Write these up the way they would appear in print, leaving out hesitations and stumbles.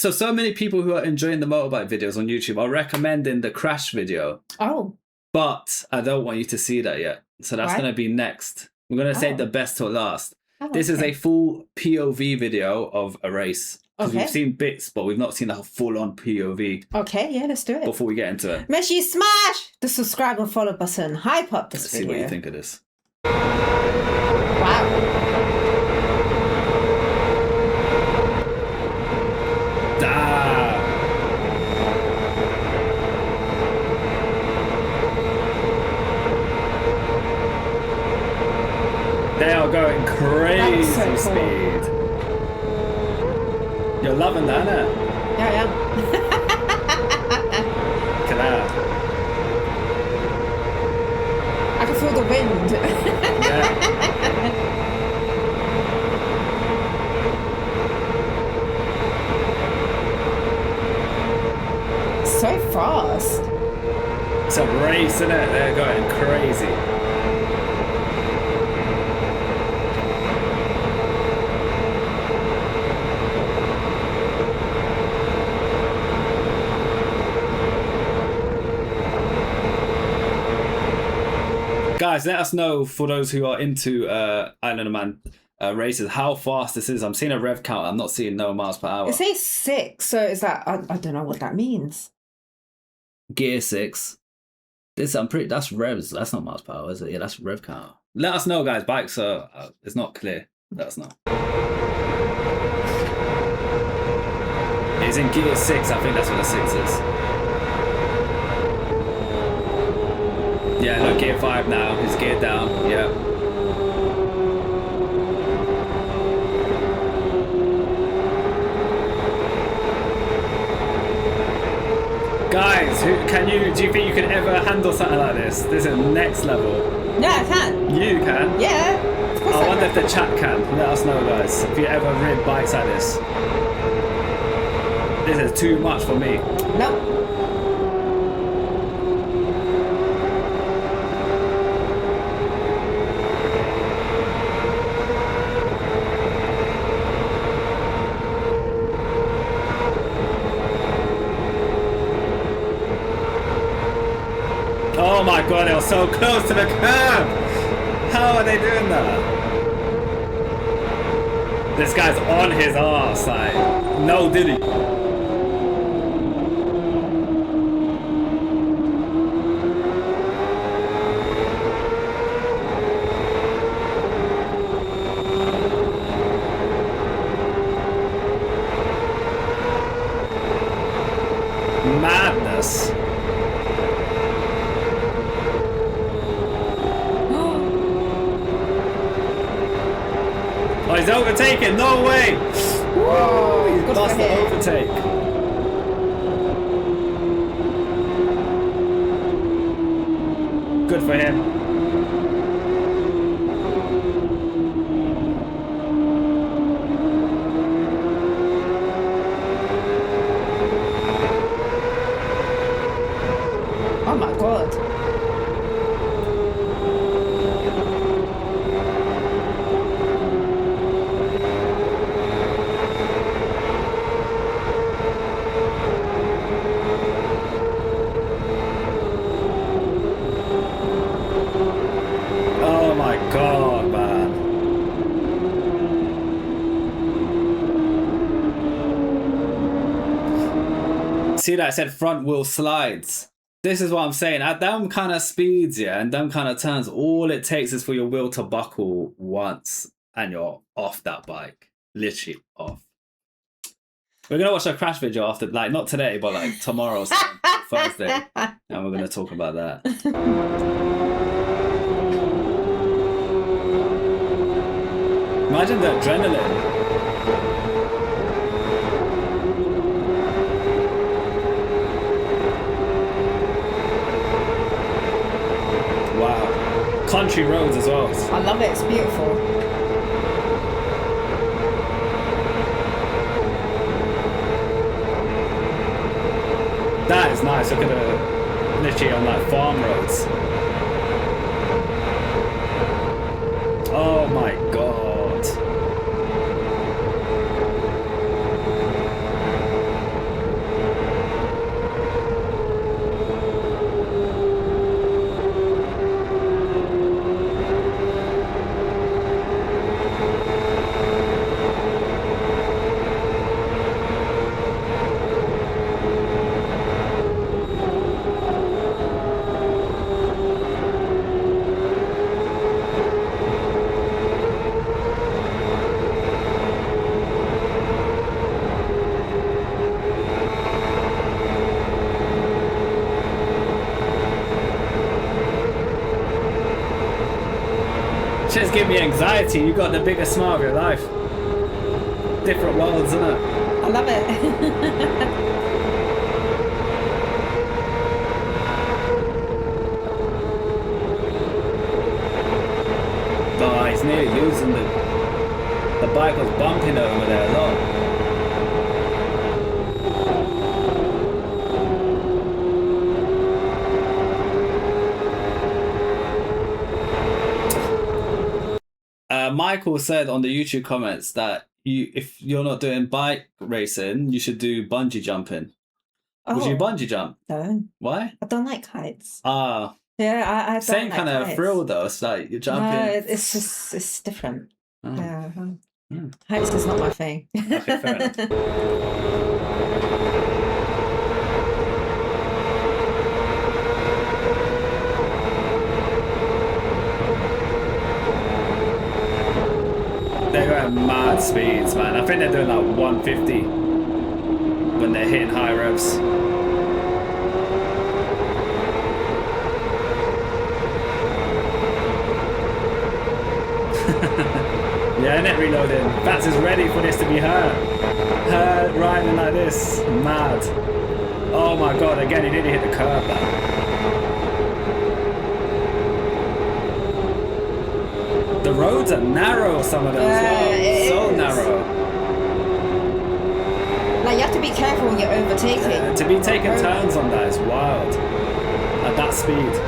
so many people who are enjoying the motorbike videos on YouTube are recommending the crash video. Oh. But I don't want you to see that yet. So that's going to be next. We're going to save the best till last. This is a full POV video of a race. Because we've seen bits, but we've not seen a full-on POV. Okay, yeah, let's do it. Before we get into it. Make sure you smash the subscribe and follow button. Hype up this video. Let's see what you think of this. Wow. They are going crazy speed. You're loving that, innit? Yeah, I am. Look at that. I can feel the wind. Yeah. So fast. It's a race, isn't it? They're going crazy. Guys, let us know, for those who are into Island of Man races, how fast this is. I'm seeing a rev count. I'm not seeing no miles per hour. It says 6, so is that... I don't know what that means. Gear 6. That's revs. That's not miles per hour, is it? Yeah, that's rev count. Let us know, guys. Bikes are... it's not clear. Let us know. It's in gear 6. I think that's what the 6 is. Yeah, look, gear 5 now. It's geared down. Yeah. Guys, do you think you could ever handle something like this? This is next level. Yeah, I can. You can? Yeah. I wonder if the chat can. Let us know, guys. If you ever rid bikes like this. This is too much for me. Nope. Oh my god, they were so close to the curb! How are they doing that? This guy's on his arse, like, no diddy. Madness. Oh, he's overtaken! No way! Whoa! He's lost the overtake. Good for him. Oh my god. Oh my god, man. See that I said front wheel slides. This is what I'm saying. At them kind of speeds, yeah, and them kind of turns, all it takes is for your wheel to buckle once and you're off that bike. Literally off. We're going to watch a crash video after, like, not today, but like tomorrow, Thursday. And we're going to talk about that. Imagine the adrenaline. Wow. Country roads as well. I love it. It's beautiful. That is nice. Look at the, literally on like farm roads. Oh my god. just give me anxiety. You got the biggest smile of your life. Different worlds, isn't it? I love it. Oh, he's nearly losing the bike was bumping over there a lot. Michael said on the YouTube comments that if you're not doing bike racing, you should do bungee jumping. Would you bungee jump? No. Why? I don't like heights. Ah. Yeah, I don't Same like kind of heights. thrill though. It's like you're jumping. No, it's different. Oh. Yeah. Heights is not my thing. Okay, fair enough. They're going mad speeds, man. I think they're doing like 150 when they're hitting high revs. Yeah, net reloading. Vats is ready for this to be her. Her riding like this. Mad. Oh my god, again, he didn't hit the curb, man. The roads are narrow, some of them as well. So narrow. Like, you have to be careful when you're overtaking. To be taking turns on that is wild. At that speed.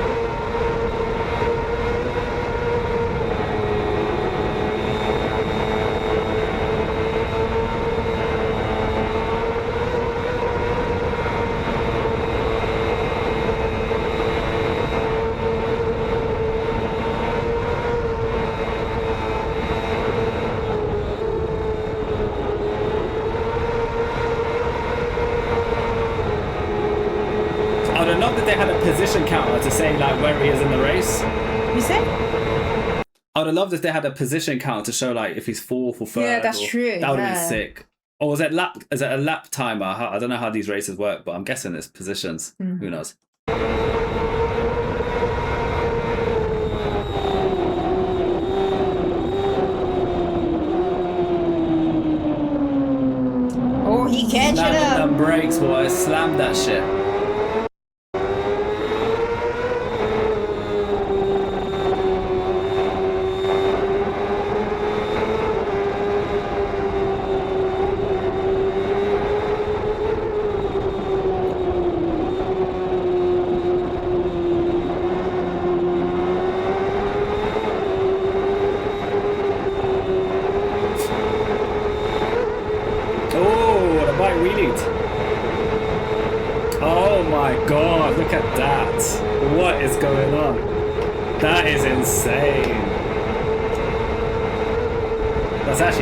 I would love that they had a position counter to say like where he is in the race. You say? I would have loved if they had a position counter to show like if he's fourth or third. Yeah, that's true. That would have been sick. Or was it lap? Is it a lap timer? I don't know how these races work, but I'm guessing it's positions. Who knows? Oh, he catch it Slamming up. them brakes, boy. Slam that shit. Oh my god, look at that. What is going on? That is insane. That's actually